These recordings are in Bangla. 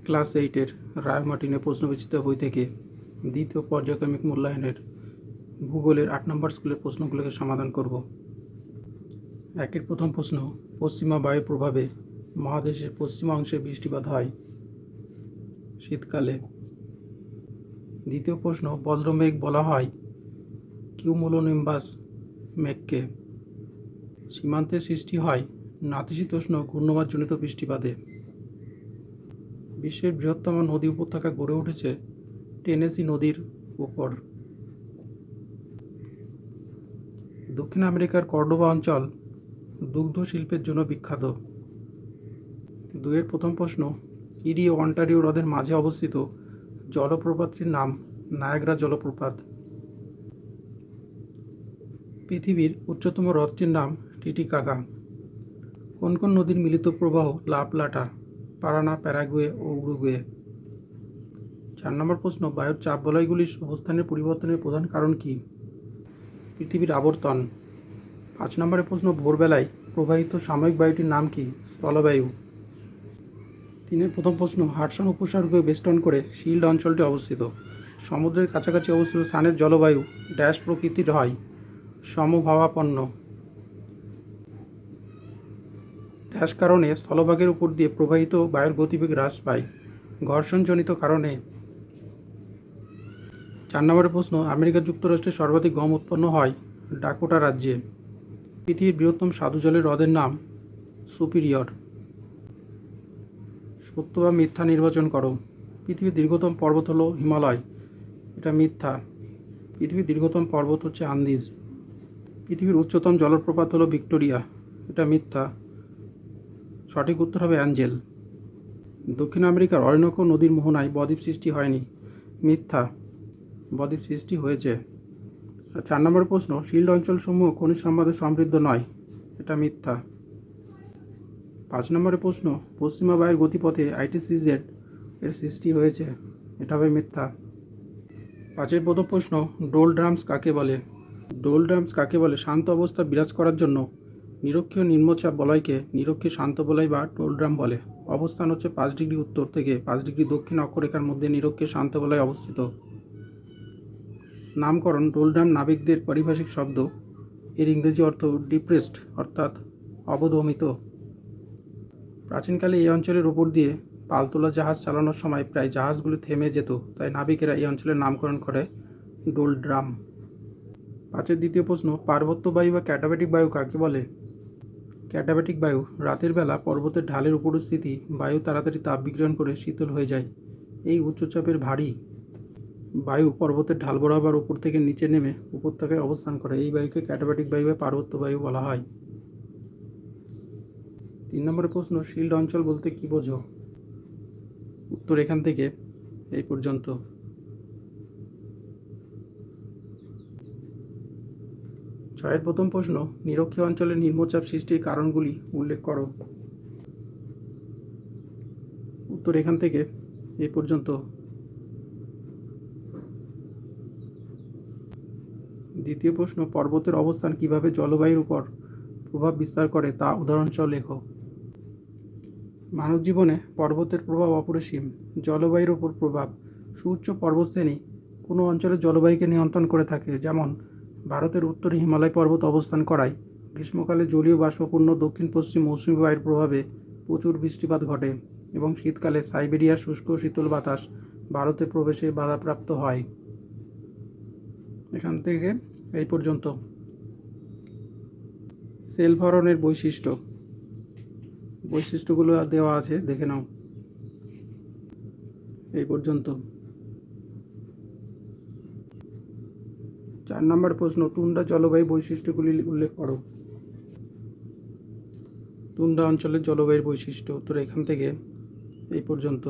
ক্লাস 8-এর রায় মার্টিনের প্রশ্নবিচিত্র বই থেকে দ্বিতীয় পর্যায়ক্রমিক মূল্যায়নের ভূগোলের 8 নম্বর স্কুলের প্রশ্নগুলোকে সমাধান করব। একের প্রথম প্রশ্ন, পশ্চিমা বায়ুর প্রভাবে মহাদেশের পশ্চিমা অংশে বৃষ্টিপাত হয় শীতকালে। দ্বিতীয় প্রশ্ন, বজ্রমেঘ বলা হয় কিউমুলোনিম্বাস মেঘকে। সীমান্তে সৃষ্টি হয় নাতিশীতোষ্ণ ঘূর্ণবাতজনিত বৃষ্টিপাতে। বিশ্বের বৃহত্তম নদী উপত্যকা গড়ে উঠেছে টেনেসি নদীর উপর। দক্ষিণ আমেরিকার কর্ডোবা অঞ্চল দুগ্ধ শিল্পের জন্য বিখ্যাত। দুইয়ের প্রথম প্রশ্ন, ইরি ও অন্টারিও হ্রদের মাঝে অবস্থিত জলপ্রপাতটির নাম নায়াগ্রা জলপ্রপাত। পৃথিবীর উচ্চতম হ্রদটির নাম টিটিকাকা। কোন কোন নদীর মিলিত প্রবাহ লা প্লাটা, পারানা, প্যারাগুয়ে ও উরুগুয়ে। 4 নম্বর প্রশ্ন, বায়ুর চাপ বলয়গুলির অবস্থানের পরিবর্তনের প্রধান কারণ কি? পৃথিবীর আবর্তন। 5 নম্বরের প্রশ্ন, ভোরবেলায় প্রবাহিত সাময়িক বায়ুটির নাম কি? স্থলবায়ু। 3-এর প্রথম প্রশ্ন, হাডসন উপসাগরকে বেষ্টন করে শিল্ড অঞ্চলটি অবস্থিত। সমুদ্রের কাছাকাছি অবস্থিত স্থানের জলবায়ু ড্যাশ প্রকৃতির হয়? সমভাবাপন্ন। ড্যাশ কারণে স্থলভাগের উপর দিয়ে প্রবাহিত বায়ুর গতিবেগ হ্রাস পায়? ঘর্ষণজনিত কারণে। 4 নম্বরের প্রশ্ন, আমেরিকা যুক্তরাষ্ট্রে সর্বাধিক গম উৎপন্ন হয় ডাকোটা রাজ্যে। পৃথিবীর বৃহত্তম স্বাদু জলের হ্রদের নাম সুপিরিয়র। সত্য বা মিথ্যা নির্বাচন করো। পৃথিবীর দীর্ঘতম পর্বত হলো হিমালয়। এটা মিথ্যা। পৃথিবীর দীর্ঘতম পর্বত হচ্ছে আন্দিজ। পৃথিবীর উচ্চতম জলপ্রপাত হলো ভিক্টোরিয়া। এটা মিথ্যা। সঠিক উত্তর হবে অ্যাঞ্জেল। দক্ষিণ আমেরিকার অরিনোকো নদীর মোহনায় বদ্বীপ সৃষ্টি হয়নি। মিথ্যা। বদ্বীপ সৃষ্টি হয়েছে। 4 নম্বর প্রশ্ন, শিল্ড অঞ্চলসমূহ খনিজ সম্পদে সমৃদ্ধ নয়। এটা মিথ্যা। 5 নম্বরের প্রশ্ন, পশ্চিমা বায়ুর গতিপথে আইটিসিজেড এর সৃষ্টি হয়েছে। এটা হবে মিথ্যা। 5-এর প্রথম প্রশ্ন, ডোলড্রামস কাকে বলে? ডোলড্রামস কাকে বলে? শান্ত অবস্থা বিরাজ করার জন্য নিরক্ষীয় নিম্নচাপ বলয়কে নিরক্ষীয় শান্ত বলয় বা ডোলড্রাম বলে। অবস্থান হচ্ছে 5 ডিগ্রি উত্তর থেকে 5 ডিগ্রি দক্ষিণ অক্ষরেখার মধ্যে নিরক্ষীয় শান্ত বলয় অবস্থিত। নামকরণ, ডোলড্রাম নাবিকদের পারিভাষিক শব্দ। এর ইংরেজি অর্থ ডিপ্রেসড অর্থাৎ অবদমিত। প্রাচীনকালে এই অঞ্চলের উপর দিয়ে পালতোলা জাহাজ চালানোর সময় প্রায় জাহাজগুলি থেমে যেত, তাই নাবিকেরা এই অঞ্চলের নামকরণ করে ডোলড্রাম। 5-এর দ্বিতীয় প্রশ্ন, পার্বত্য বায়ু বা ক্যাটাবেটিক বায়ু কাকে বলে? ক্যাটাবেটিক বায়ু রাতের বেলা পর্বতের ঢালের উপস্থিতি বায়ু তাড়াতাড়ি তাপ বিকিরণ করে শীতল হয়ে যায়। এই উচ্চচাপের ভারী বায়ু পর্বতের ঢাল বরাবর উপর থেকে নিচে নেমে উপত্যকায় অবস্থান করে। এই বায়ুকে ক্যাটাবেটিক বায়ু বা পার্বত্য বায়ু বলা হয়। 3 নম্বরের প্রশ্ন, শিল্ড অঞ্চল বলতে কি বোঝো? উত্তর এখান থেকে এই পর্যন্ত। 6-এর প্রথম প্রশ্ন, নিরক্ষীয় অঞ্চলে নিম্নচাপ সৃষ্টির কারণগুলি উল্লেখ করো। উত্তর এখান থেকে এই পর্যন্ত। দ্বিতীয় প্রশ্ন, পর্বতের অবস্থান কিভাবে জলবায়ুর উপর প্রভাব বিস্তার করে তা উদাহরণসহ লেখো। মানব জীবনে পর্বতের প্রভাব অপরিসীম। জলবায়ুর উপর প্রভাব, সুউচ্চ পর্বতশ্রেণী কোনো অঞ্চলের জলবায়ুকে নিয়ন্ত্রণ করে থাকে। যেমন ভারতের উত্তরে হিমালয় পর্বত অবস্থান করায় গ্রীষ্মকালে জলীয় বাষ্পপূর্ণ দক্ষিণ পশ্চিম মৌসুমী বায়ুর প্রভাবে প্রচুর বৃষ্টিপাত ঘটে এবং শীতকালে সাইবেরিয়ার শুষ্ক শীতল বাতাস ভারতে প্রবেশে বাধাপ্রাপ্ত হয়। এখান থেকে এই পর্যন্ত। সেলভরনের বৈশিষ্ট্যগুলো দেওয়া আছে, দেখে নাও। এই পর্যন্ত। 4 নম্বর প্রশ্ন, টুন্ড্রা জলবায়ু বৈশিষ্ট্যগুলি উল্লেখ করো। টুন্ড্রা অঞ্চলের জলবায়ুর বৈশিষ্ট্য। উত্তর এখান থেকে এই পর্যন্ত।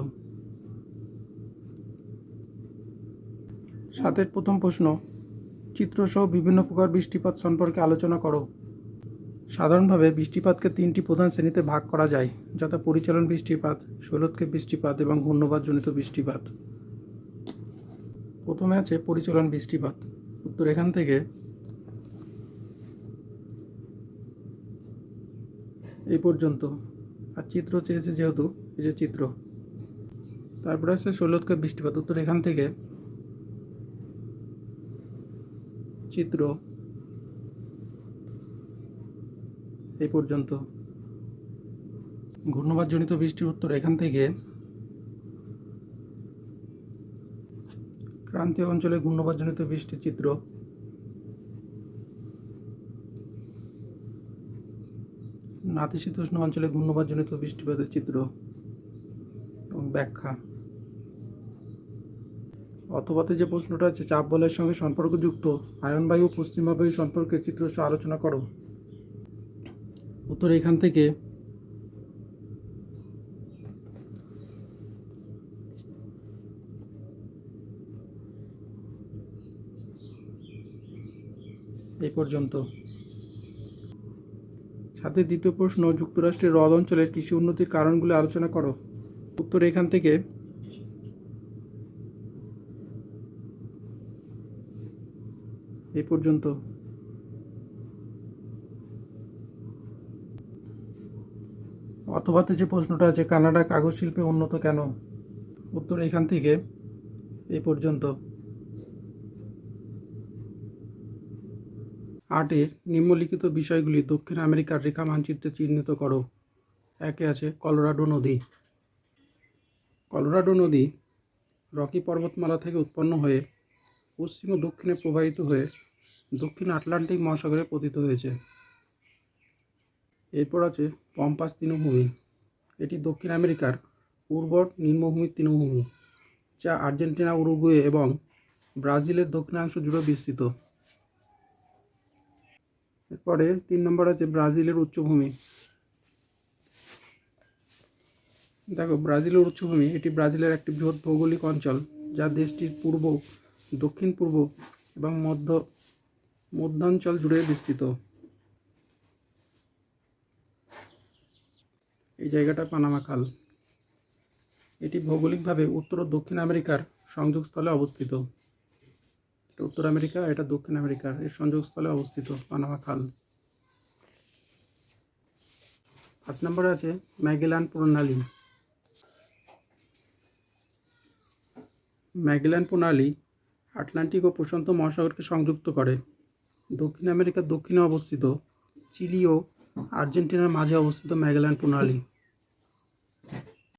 7-এর প্রথম প্রশ্ন, চিত্রসহ বিভিন্ন প্রকার বৃষ্টিপাত সম্পর্কে আলোচনা করো। সাধারণভাবে বৃষ্টিপাতকে 3টি প্রধান শ্রেণীতে ভাগ করা যায়, যথা পরিচালন বৃষ্টিপাত, শৈলক্ষেপ বৃষ্টিপাত এবং ঘূর্ণবাতজনিত বৃষ্টিপাত। প্রথমে আছে পরিচালন বৃষ্টিপাত। উত্তর এখান থেকে এই পর্যন্ত। আর চিত্র চেয়েছে যেহেতু, এই যে চিত্র। তারপরে আছে শৈলতকার বৃষ্টিপাত। উত্তর এখান থেকে চিত্র এই পর্যন্ত। ঘূর্ণবাদজনিত বৃষ্টির উত্তর এখান থেকে ক্রান্তীয় অঞ্চলে ঘূর্ণবাদজনিত বৃষ্টির চিত্র। নাতিশীতোষ্ণ অঞ্চলে ঘূর্ণবাদজনিত বৃষ্টিপাতের চিত্র এবং ব্যাখ্যা। অথবাতে যে প্রশ্নটা আছে, চাপ বলয়ের সঙ্গে সম্পর্কযুক্ত আয়নবায়ু ও পশ্চিমা বায়ু সম্পর্কে চিত্র সহ আলোচনা করো। উত্তর এখান থেকে এই পর্যন্ত। সাথে দ্বিতীয় প্রশ্ন, যুক্তরাষ্ট্রের হ্রদ অঞ্চলের কৃষি উন্নতির কারণগুলি আলোচনা করো। উত্তর এখান থেকে এই পর্যন্ত। অথবাতে যে প্রশ্নটা আছে, কানাডা কাগজ শিল্পে উন্নত কেন? উত্তর এখান থেকে এই পর্যন্ত। 8 নিম্নলিখিত বিষয়গুলি দক্ষিণ আমেরিকার রেখা মানচিত্রে চিহ্নিত করো। একে আছে কলোরাডো নদী। কলোরাডো নদী রকি পর্বতমালা থেকে উৎপন্ন হয়ে পশ্চিম ও দক্ষিণে প্রবাহিত হয়ে দক্ষিণ আটলান্টিক মহাসাগরে পতিত হয়েছে। এরপর আছে পম্পাস তৃণভূমি। এটি দক্ষিণ আমেরিকার উর্বর নিম্নভূমির তৃণভূমি, যা আর্জেন্টিনা, উরুগুয়ে এবং ব্রাজিলের দক্ষিণাংশ জুড়ে বিস্তৃত। এরপরে 3 নম্বর আছে ব্রাজিলের উচ্চভূমি। দেখো, ব্রাজিলের উচ্চভূমি এটি ব্রাজিলের একটি বৃহৎ ভৌগোলিক অঞ্চল, যা দেশটির পূর্ব, দক্ষিণ পূর্ব এবং মধ্যাঞ্চল জুড়ে বিস্তৃত। এই জায়গাটা পানামা খাল। এটি ভৌগোলিকভাবে উত্তর ও দক্ষিণ আমেরিকার সংযোগস্থলে অবস্থিত। এটা উত্তর আমেরিকা, এটা দক্ষিণ আমেরিকার এর সংযোগস্থলে অবস্থিত পানামা খাল। 5 নম্বরে আছে ম্যাগেলান প্রণালী। ম্যাগেলান প্রণালী আটলান্টিক ও প্রশান্ত মহাসাগরকে সংযুক্ত করে। দক্ষিণ আমেরিকার দক্ষিণে অবস্থিত চিলি ও আর্জেন্টিনার মাঝে অবস্থিত ম্যাগেলান প্রণালী।